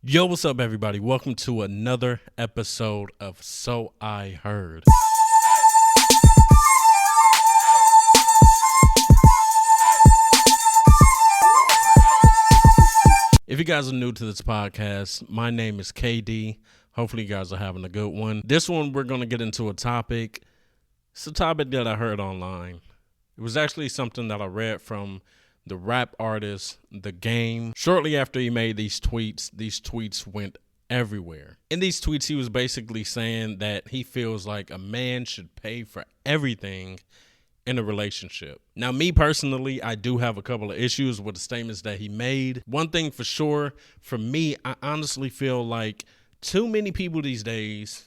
Yo, what's up, everybody? Welcome to another episode of So I Heard. If you guys are new to this podcast, my name is KD. Hopefully you guys are having a good one. This one, we're going to get into a topic. It's a topic that I heard online. It was actually something that I read from the rap artist The Game. Shortly after he made these tweets went everywhere. In these tweets, he was basically saying that he feels like a man should pay for everything in a relationship. Now, me personally, I do have a couple of issues with the statements that he made. One thing for sure, for me, I honestly feel like too many people these days,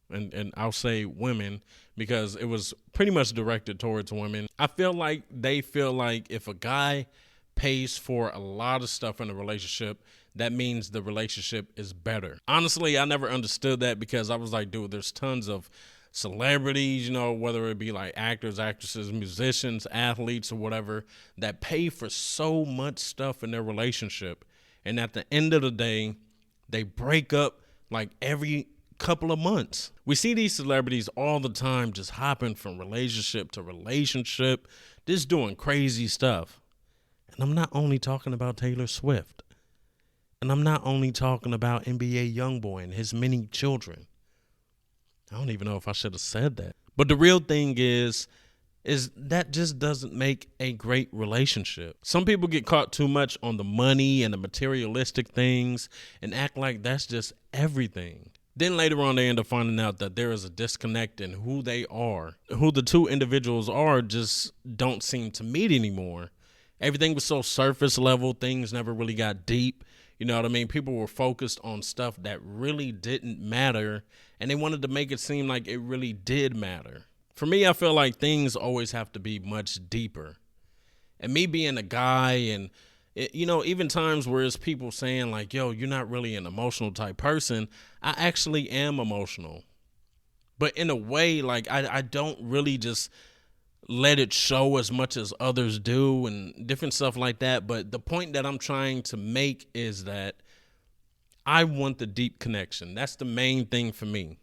and I'll say women, because it was pretty much directed towards women. I feel like they feel like if a guy pays for a lot of stuff in a relationship, that means the relationship is better. Honestly, I never understood that because I was like, dude, there's tons of celebrities, whether it be like actors, actresses, musicians, athletes, or whatever, that pay for so much stuff in their relationship. And at the end of the day, they break up like every couple of months. We see these celebrities all the time just hopping from relationship to relationship, just doing crazy stuff. And I'm not only talking about Taylor Swift. And I'm not only talking about NBA Youngboy and his many children. I don't even know if I should have said that. But the real thing is that just doesn't make a great relationship. Some people get caught too much on the money and the materialistic things and act like that's just everything. Then later on, they end up finding out that there is a disconnect in who they are. Who the two individuals are just don't seem to meet anymore. Everything was so surface level. Things never really got deep. You know what I mean? People were focused on stuff that really didn't matter, and they wanted to make it seem like it really did matter. For me, I feel like things always have to be much deeper. And me being a guy and even times where it's people saying like, yo, you're not really an emotional type person. I actually am emotional. But in a way, like I don't really just let it show as much as others do and different stuff like that. But the point that I'm trying to make is that I want the deep connection. That's the main thing for me.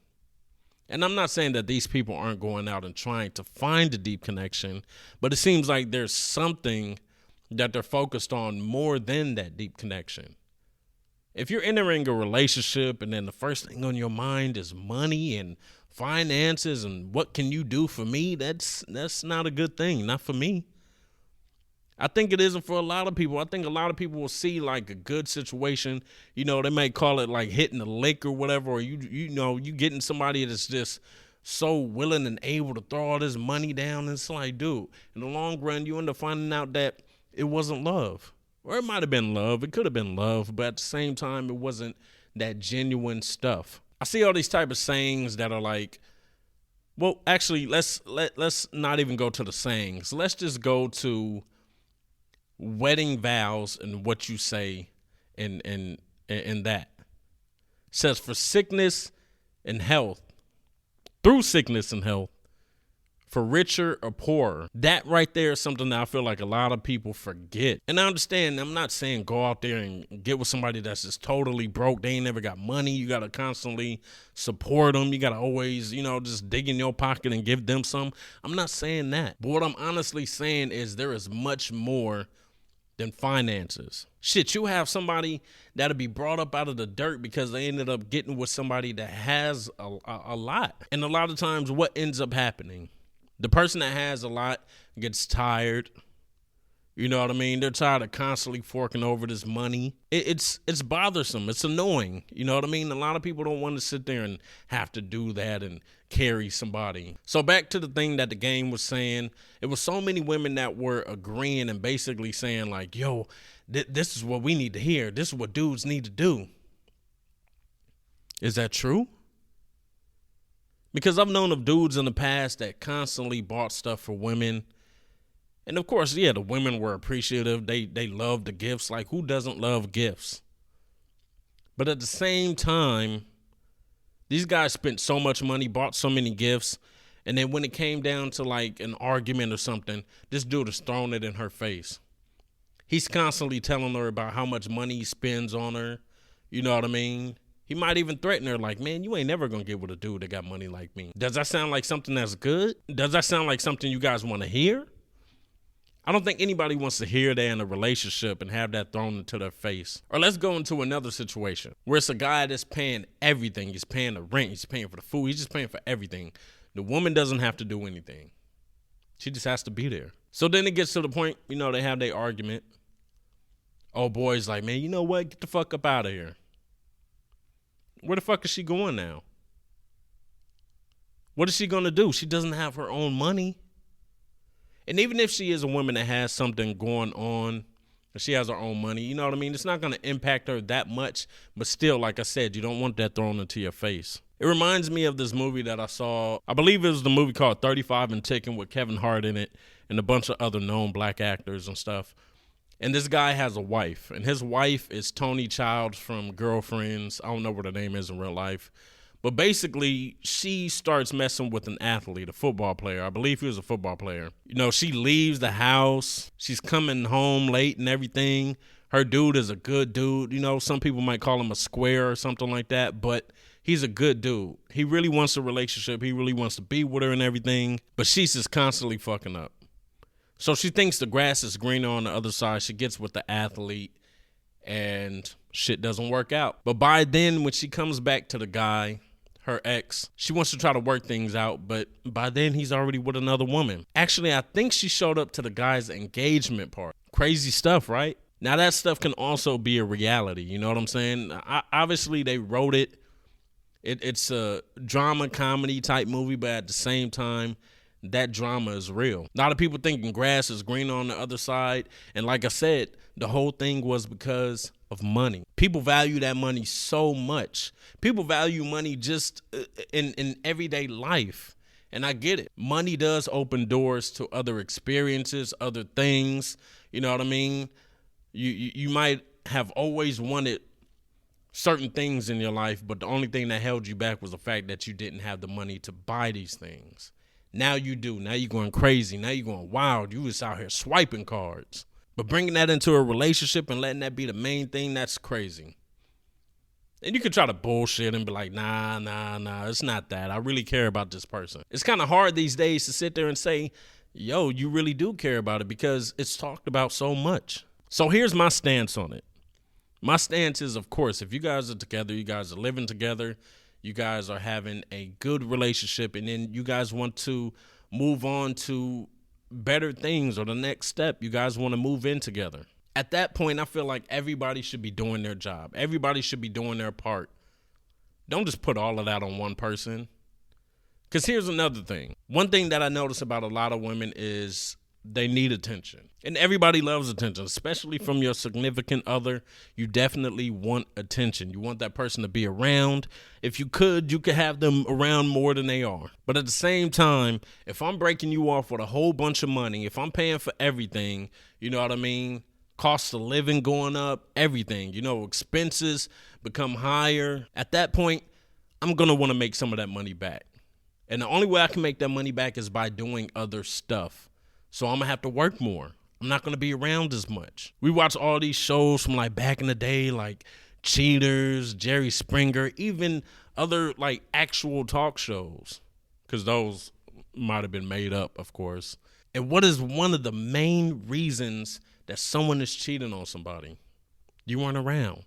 And I'm not saying that these people aren't going out and trying to find a deep connection, but it seems like there's something that they're focused on more than that deep connection. If you're entering a relationship and then the first thing on your mind is money and finances and what can you do for me, that's not a good thing, not for me. I think it isn't for a lot of people. I think a lot of people will see like a good situation, they may call it like hitting a lick or whatever, or you getting somebody that's just so willing and able to throw all this money down. And it's like, dude, in the long run, you end up finding out that it wasn't love. Or it might have been love. It could have been love, but at the same time, it wasn't that genuine stuff. I see all these type of sayings that are like, well, actually, let's not even go to the sayings. Let's just go to wedding vows and what you say in that. It says for sickness and health, through sickness and health, for richer or poorer. That right there is something that I feel like a lot of people forget. And I understand, I'm not saying go out there and get with somebody that's just totally broke. They ain't never got money. You got to constantly support them. You got to always, just dig in your pocket and give them some. I'm not saying that. But what I'm honestly saying is there is much more than finances. Shit, you have somebody that'll be brought up out of the dirt because they ended up getting with somebody that has a lot. And a lot of times what ends up happening? The person that has a lot gets tired. You know what I mean? They're tired of constantly forking over this money. It's bothersome. It's annoying. You know what I mean? A lot of people don't want to sit there and have to do that and carry somebody. So back to the thing that The Game was saying, it was so many women that were agreeing and basically saying like, yo, this is what we need to hear. This is what dudes need to do. Is that true? Because I've known of dudes in the past that constantly bought stuff for women. And of course, yeah, the women were appreciative. They loved the gifts. Like, who doesn't love gifts? But at the same time, these guys spent so much money, bought so many gifts. And then when it came down to like an argument or something, this dude is throwing it in her face. He's constantly telling her about how much money he spends on her, You know what I mean? He might even threaten her like, man, you ain't never going to get with a dude that got money like me. Does that sound like something that's good? Does that sound like something you guys want to hear? I don't think anybody wants to hear that in a relationship and have that thrown into their face. Or let's go into another situation where it's a guy that's paying everything. He's paying the rent. He's paying for the food. He's just paying for everything. The woman doesn't have to do anything. She just has to be there. So then it gets to the point, they have their argument. Oh, boy's like, man, you know what? Get the fuck up out of here. Where the fuck is she going now? What is she going to do? She doesn't have her own money. And even if she is a woman that has something going on, she has her own money, you know what I mean? It's not going to impact her that much. But still, like I said, you don't want that thrown into your face. It reminds me of this movie that I saw. I believe it was the movie called 35 and Ticking with Kevin Hart in it and a bunch of other known black actors and stuff. And this guy has a wife, and his wife is Tony Childs from Girlfriends. I don't know what her name is in real life. But basically, she starts messing with an athlete, a football player. I believe he was a football player. She leaves the house. She's coming home late and everything. Her dude is a good dude. Some people might call him a square or something like that, but he's a good dude. He really wants a relationship. He really wants to be with her and everything, but she's just constantly fucking up. So she thinks the grass is greener on the other side. She gets with the athlete and shit doesn't work out. But by then, when she comes back to the guy, her ex, she wants to try to work things out, but by then he's already with another woman. Actually, I think she showed up to the guy's engagement party. Crazy stuff, right? Now that stuff can also be a reality. You know what I'm saying? Obviously, they wrote it. It's a drama comedy type movie, but at the same time, that drama is real. A lot of people thinking grass is greener on the other side. And like I said, the whole thing was because of money. People value that money so much. People value money just in everyday life. And I get it. Money does open doors to other experiences, other things. You know what I mean? You might have always wanted certain things in your life, but the only thing that held you back was the fact that you didn't have the money to buy these things. Now you do. Now you're going crazy. Now you're going wild. You was out here swiping cards. But bringing that into a relationship and letting that be the main thing, that's crazy. And you can try to bullshit and be like, nah, it's not that. I really care about this person. It's kind of hard these days to sit there and say, yo, you really do care about it because it's talked about so much. So here's my stance on it. My stance is, of course, if you guys are together, you guys are living together, you guys are having a good relationship, and then you guys want to move on to better things or the next step, you guys want to move in together. At that point, I feel like everybody should be doing their job. Everybody should be doing their part. Don't just put all of that on one person. Because here's another thing. One thing that I notice about a lot of women is they need attention. And everybody loves attention, especially from your significant other. You definitely want attention. You want that person to be around. If you could have them around more than they are. But at the same time, if I'm breaking you off with a whole bunch of money, if I'm paying for everything, you know what I mean? Cost of living going up, everything, expenses become higher. At that point, I'm going to want to make some of that money back. And the only way I can make that money back is by doing other stuff. So I'm going to have to work more. I'm not going to be around as much. We watch all these shows from like back in the day, like Cheaters, Jerry Springer, even other like actual talk shows, because those might have been made up, of course. And what is one of the main reasons that someone is cheating on somebody? You weren't around.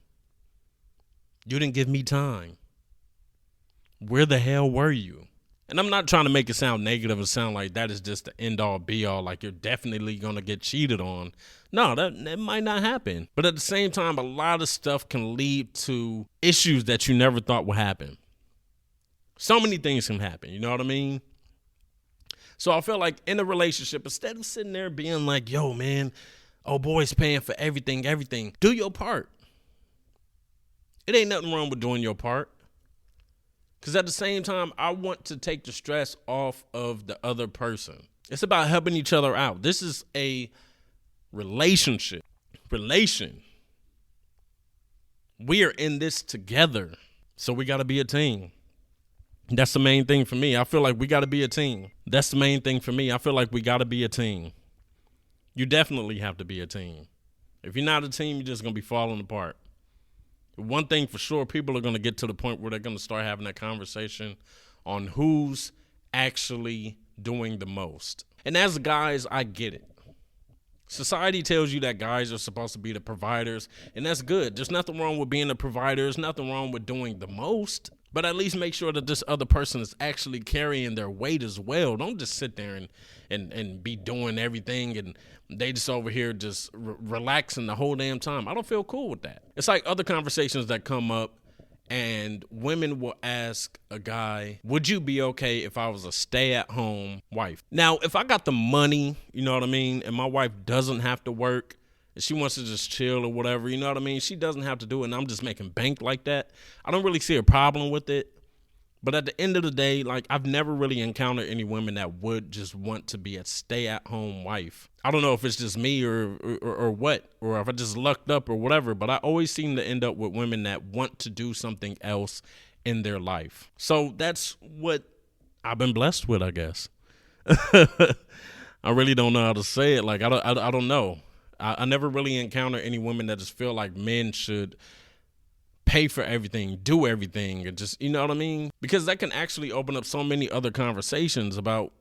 You didn't give me time. Where the hell were you? And I'm not trying to make it sound negative and sound like that is just the end all be all, like you're definitely going to get cheated on. No, that might not happen. But at the same time, a lot of stuff can lead to issues that you never thought would happen. So many things can happen, you know what I mean? So I feel like in a relationship, instead of sitting there being like, yo, man, oh, boy's paying for everything, do your part. It ain't nothing wrong with doing your part. Because at the same time, I want to take the stress off of the other person. It's about helping each other out. This is a relationship. We are in this together. So we got to be a team. That's the main thing for me. I feel like we got to be a team. That's the main thing for me. I feel like we got to be a team. You definitely have to be a team. If you're not a team, you're just going to be falling apart. One thing for sure, people are going to get to the point where they're going to start having that conversation on who's actually doing the most. And as guys, I get it. Society tells you that guys are supposed to be the providers, and that's good. There's nothing wrong with being a provider. There's nothing wrong with doing the most. But at least make sure that this other person is actually carrying their weight as well. Don't just sit there and be doing everything and they just over here just relaxing the whole damn time. I don't feel cool with that. It's like other conversations that come up and women will ask a guy, would you be okay if I was a stay-at-home wife? Now, if I got the money, you know what I mean, and my wife doesn't have to work, and she wants to just chill or whatever, you know what I mean? She doesn't have to do it, and I'm just making bank like that. I don't really see a problem with it. But at the end of the day, like, I've never really encountered any women that would just want to be a stay-at-home wife. I don't know if it's just me or what, or if I just lucked up or whatever, but I always seem to end up with women that want to do something else in their life. So that's what I've been blessed with, I guess. I really don't know how to say it. Like, I don't know. I never really encounter any women that just feel like men should pay for everything, do everything, and just, you know what I mean? Because that can actually open up so many other conversations about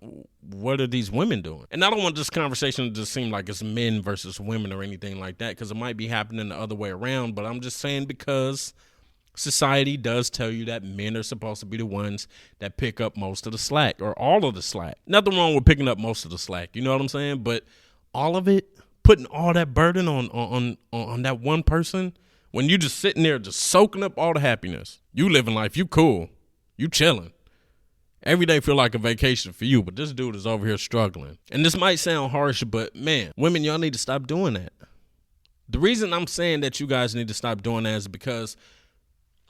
what are these women doing. And I don't want this conversation to just seem like it's men versus women or anything like that, because it might be happening the other way around. But I'm just saying, because society does tell you that men are supposed to be the ones that pick up most of the slack, or all of the slack. Nothing wrong with picking up most of the slack, you know what I'm saying? But all of it, putting all that burden on that one person, when you just sitting there just soaking up all the happiness. You living life, you cool, you chilling. Every day feel like a vacation for you, but this dude is over here struggling. And this might sound harsh, but man, women, y'all need to stop doing that. The reason I'm saying that you guys need to stop doing that is because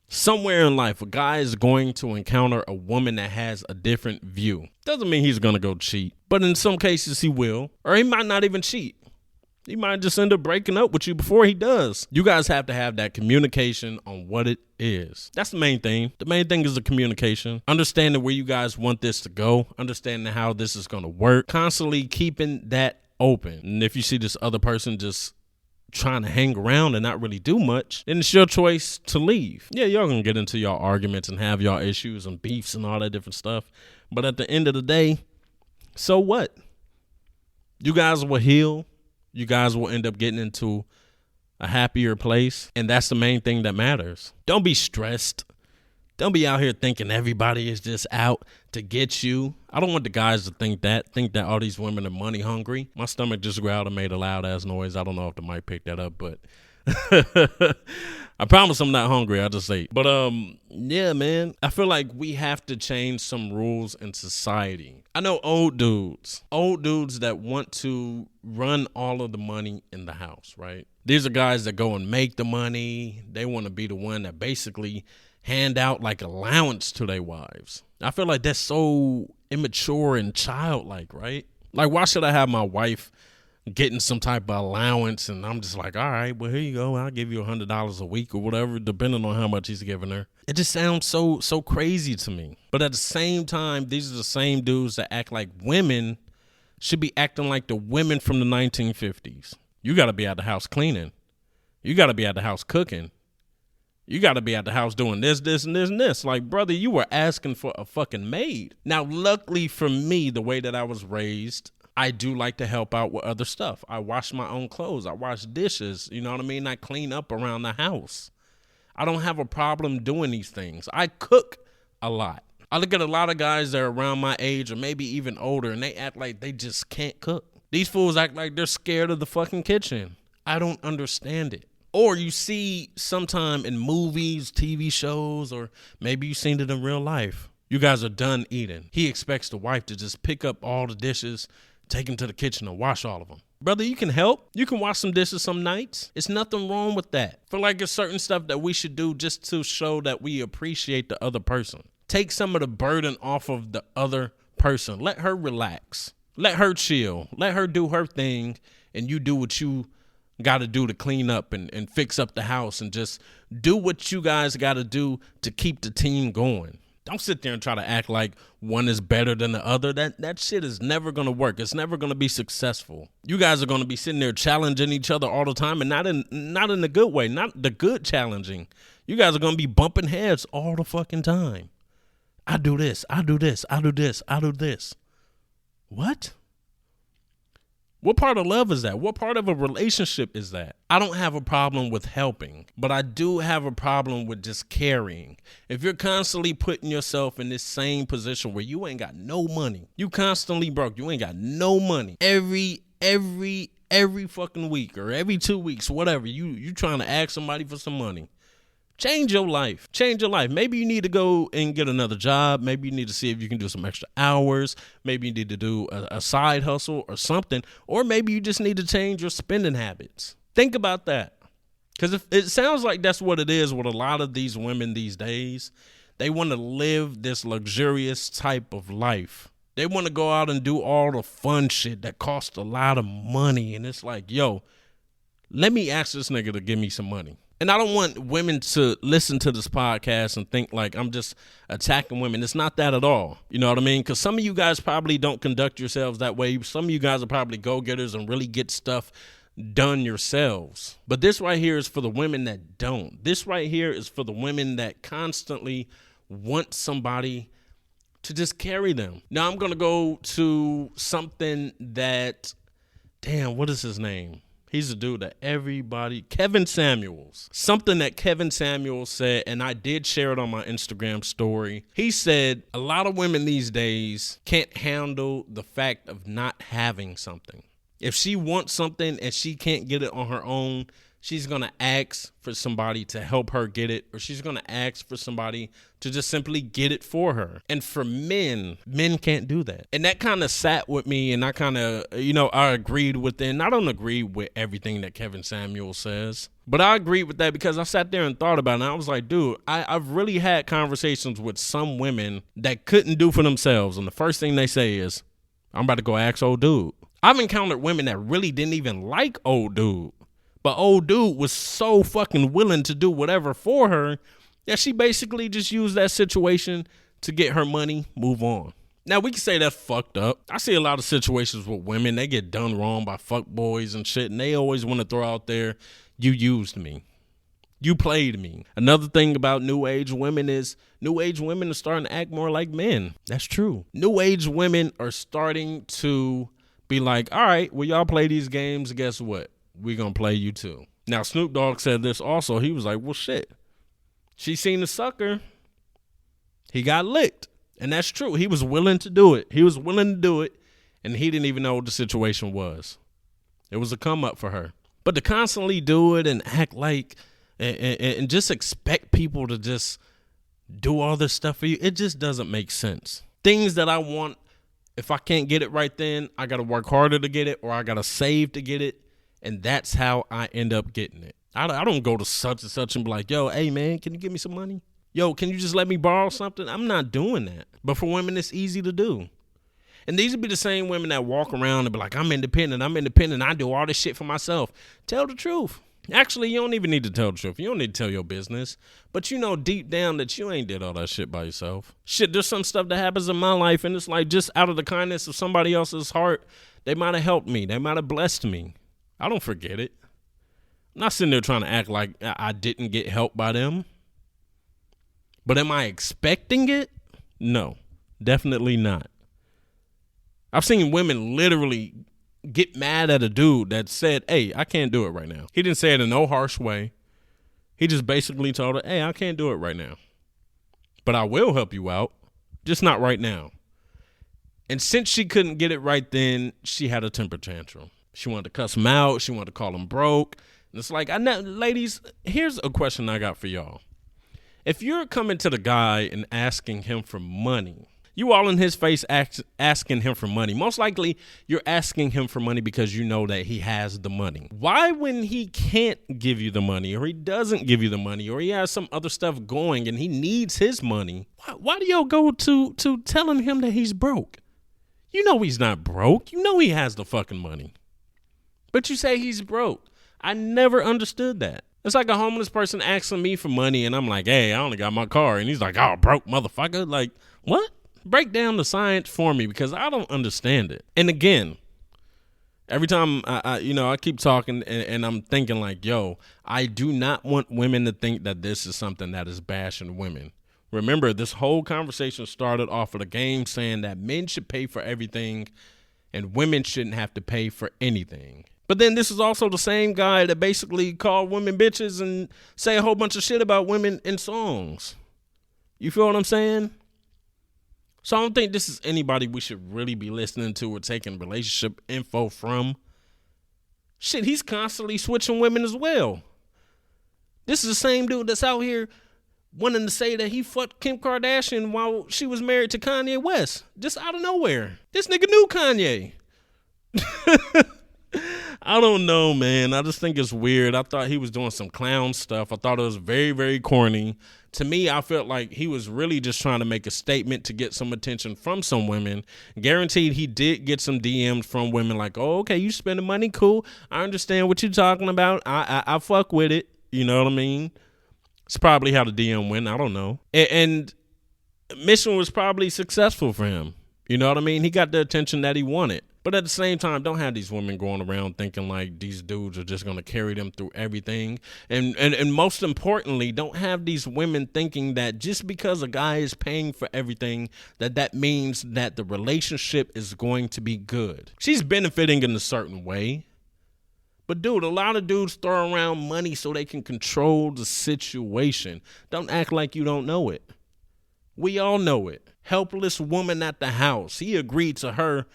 somewhere in life, a guy is going to encounter a woman that has a different view. Doesn't mean he's going to go cheat, but in some cases he will, or he might not even cheat. He might just end up breaking up with you before he does. You guys have to have that communication on what it is. That's the main thing. The main thing is the communication. Understanding where you guys want this to go. Understanding how this is going to work. Constantly keeping that open. And if you see this other person just trying to hang around and not really do much, then it's your choice to leave. Yeah, y'all gonna get into y'all arguments and have y'all issues and beefs and all that different stuff. But at the end of the day, so what? You guys will heal. You guys will end up getting into a happier place. And that's the main thing that matters. Don't be stressed. Don't be out here thinking everybody is just out to get you. I don't want the guys to think that all these women are money hungry. My stomach just growled and made a loud ass noise. I don't know if the mic picked that up, but I promise I'm not hungry. I just ate. But yeah, man, I feel like we have to change some rules in society. I know old dudes that want to run all of the money in the house, right? These are guys that go and make the money. They want to be the one that basically hand out like allowance to their wives. I feel like that's so immature and childlike, right? Like, why should I have my wife getting some type of allowance and I'm just like, all right, well, here you go, I'll give you $100 a week or whatever, depending on how much he's giving her. It just sounds so crazy to me. But at the same time, these are the same dudes that act like women should be acting like the women from the 1950s. You got to be at the house cleaning. You got to be at the house cooking. You got to be at the house doing this, and this. Like, brother, you were asking for a fucking maid. Now, luckily for me, the way that I was raised, I do like to help out with other stuff. I wash my own clothes. I wash dishes. You know what I mean? I clean up around the house. I don't have a problem doing these things. I cook a lot. I look at a lot of guys that are around my age or maybe even older, and they act like they just can't cook. These fools act like they're scared of the fucking kitchen. I don't understand it. Or you see sometime in movies, TV shows, or maybe you've seen it in real life. You guys are done eating. He expects the wife to just pick up all the dishes, take them to the kitchen and wash all of them. Brother, you can help. You can wash some dishes some nights. It's nothing wrong with that. I feel like there's certain stuff that we should do just to show that we appreciate the other person. Take some of the burden off of the other person. Let her relax. Let her chill. Let her do her thing, and you do what you got to do to clean up and fix up the house and just do what you guys got to do to keep the team going. Don't sit there and try to act like one is better than the other. That shit is never going to work. It's never going to be successful. You guys are going to be sitting there challenging each other all the time, and not in the good way, not the good challenging. You guys are going to be bumping heads all the fucking time. I do this, I do this, I do this, I do this. What? What part of love is that? What part of a relationship is that? I don't have a problem with helping, but I do have a problem with just carrying. If you're constantly putting yourself in this same position where you ain't got no money, you constantly broke, you ain't got no money, every fucking week or every 2 weeks, whatever, you trying to ask somebody for some money. Change your life. Change your life. Maybe you need to go and get another job. Maybe you need to see if you can do some extra hours. Maybe you need to do a side hustle or something. Or maybe you just need to change your spending habits. Think about that. Because it sounds like that's what it is with a lot of these women these days. They want to live this luxurious type of life. They want to go out and do all the fun shit that costs a lot of money. And it's like, yo, let me ask this nigga to give me some money. And I don't want women to listen to this podcast and think like I'm just attacking women. It's not that at all. You know what I mean? Because some of you guys probably don't conduct yourselves that way. Some of you guys are probably go-getters and really get stuff done yourselves. But this right here is for the women that don't. This right here is for the women that constantly want somebody to just carry them. Now I'm going to go to something that, damn, what is his name? He's a dude that everybody, Kevin Samuels. Something that Kevin Samuels said, and I did share it on my Instagram story. He said, a lot of women these days can't handle the fact of not having something. If she wants something and she can't get it on her own, she's going to ask for somebody to help her get it, or she's going to ask for somebody to just simply get it for her. And for men can't do that. And that kind of sat with me, and I kind of, I agreed with it. And I don't agree with everything that Kevin Samuels says, but I agreed with that because I sat there and thought about it. And I was like, dude, I've really had conversations with some women that couldn't do for themselves. And the first thing they say is, I'm about to go ask old dude. I've encountered women that really didn't even like old dude. But old dude was so fucking willing to do whatever for her that she basically just used that situation to get her money, move on. Now, we can say that's fucked up. I see a lot of situations with women, they get done wrong by fuck boys and shit, and they always want to throw out there, you used me. You played me. Another thing about new age women is new age women are starting to act more like men. That's true. New age women are starting to be like, all right, well, y'all play these games, guess what? We're going to play you too. Now, Snoop Dogg said this also. He was like, well, shit. She seen the sucker. He got licked. And that's true. He was willing to do it. He was willing to do it. And he didn't even know what the situation was. It was a come up for her. But to constantly do it and act like and just expect people to just do all this stuff for you, it just doesn't make sense. Things that I want, if I can't get it right then, I got to work harder to get it, or I got to save to get it. And that's how I end up getting it. I don't go to such and such and be like, yo, hey, man, can you give me some money? Yo, can you just let me borrow something? I'm not doing that. But for women, it's easy to do. And these would be the same women that walk around and be like, I'm independent. I do all this shit for myself. Tell the truth. Actually, you don't even need to tell the truth. You don't need to tell your business. But you know deep down that you ain't did all that shit by yourself. Shit, there's some stuff that happens in my life, and it's like just out of the kindness of somebody else's heart, they might have helped me. They might have blessed me. I don't forget it. I'm not sitting there trying to act like I didn't get help by them. But am I expecting it? No, definitely not. I've seen women literally get mad at a dude that said, hey, I can't do it right now. He didn't say it in no harsh way. He just basically told her, hey, I can't do it right now. But I will help you out, just not right now. And since she couldn't get it right then, she had a temper tantrum. She wanted to cuss him out. She wanted to call him broke. And it's like, ladies, here's a question I got for y'all. If you're coming to the guy and asking him for money, you all in his face asking him for money. Most likely you're asking him for money because you know that he has the money. Why, when he can't give you the money, or he doesn't give you the money, or he has some other stuff going and he needs his money, why do y'all go to telling him that he's broke? You know he's not broke. You know he has the fucking money. But you say he's broke. I never understood that. It's like a homeless person asking me for money, and I'm like, hey, I only got my car. And he's like, oh, broke motherfucker. Like, what? Break down the science for me because I don't understand it. And again, every time I keep talking and I'm thinking like, yo, I do not want women to think that this is something that is bashing women. Remember, this whole conversation started off with a game saying that men should pay for everything and women shouldn't have to pay for anything. But then this is also the same guy that basically called women bitches and say a whole bunch of shit about women in songs. You feel what I'm saying? So I don't think this is anybody we should really be listening to or taking relationship info from. Shit, he's constantly switching women as well. This is the same dude that's out here wanting to say that he fucked Kim Kardashian while she was married to Kanye West. Just out of nowhere. This nigga knew Kanye. I don't know, man. I just think it's weird. I thought he was doing some clown stuff. I thought it was very, very corny. To me, I felt like he was really just trying to make a statement to get some attention from some women. Guaranteed he did get some DMs from women like, oh, okay, you spending money? Cool. I understand what you're talking about. I fuck with it. You know what I mean? It's probably how the DM went. I don't know. And mission was probably successful for him. You know what I mean? He got the attention that he wanted. But at the same time, don't have these women going around thinking like these dudes are just going to carry them through everything. And most importantly, don't have these women thinking that just because a guy is paying for everything, that means that the relationship is going to be good. She's benefiting in a certain way. But dude, a lot of dudes throw around money so they can control the situation. Don't act like you don't know it. We all know it. Helpless woman at the house. He agreed to her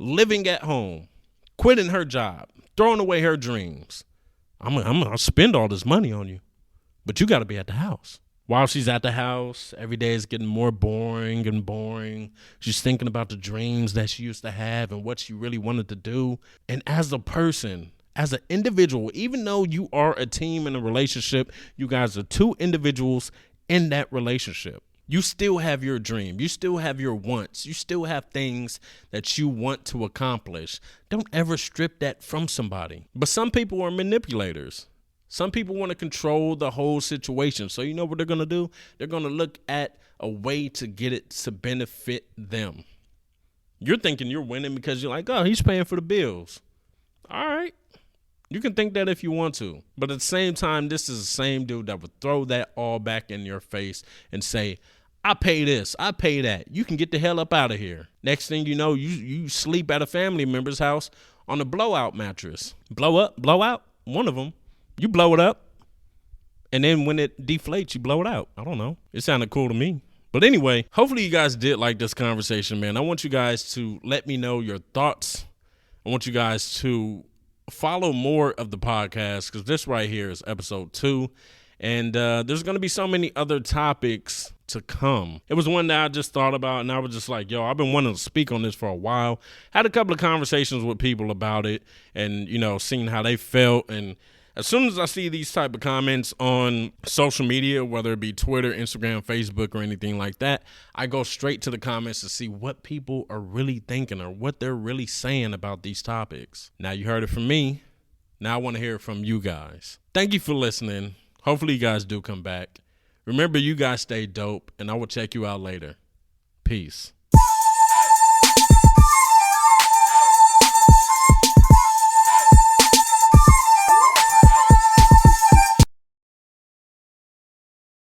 living at home, quitting her job, throwing away her dreams. I'm gonna spend all this money on you, but you got to be at the house. While she's at the house, every day is getting more boring and boring. She's thinking about the dreams that she used to have and what she really wanted to do. And as a person, as an individual, even though you are a team in a relationship, you guys are two individuals in that relationship. You still have your dream. You still have your wants. You still have things that you want to accomplish. Don't ever strip that from somebody. But some people are manipulators. Some people want to control the whole situation. So you know what they're going to do? They're going to look at a way to get it to benefit them. You're thinking you're winning because you're like, oh, he's paying for the bills. All right. You can think that if you want to. But at the same time, this is the same dude that would throw that all back in your face and say, I pay this, I pay that. You can get the hell up out of here. Next thing you know, you sleep at a family member's house on a blowout mattress. Blow up, blow out, one of them. You blow it up, and then when it deflates, you blow it out. I don't know. It sounded cool to me. But anyway, hopefully you guys did like this conversation, man. I want you guys to let me know your thoughts. I want you guys to follow more of the podcast because this right here is episode 2. And there's going to be so many other topics to come. It was one that I just thought about, and I was just like, yo, I've been wanting to speak on this for a while. Had a couple of conversations with people about it and, you know, seeing how they felt. And as soon as I see these type of comments on social media, whether it be Twitter, Instagram, Facebook, or anything like that, I go straight to the comments to see what people are really thinking or what they're really saying about these topics. Now, you heard it from me. Now I want to hear it from you guys. Thank you for listening. Hopefully you guys do come back. Remember, you guys stay dope, and I will check you out later. Peace.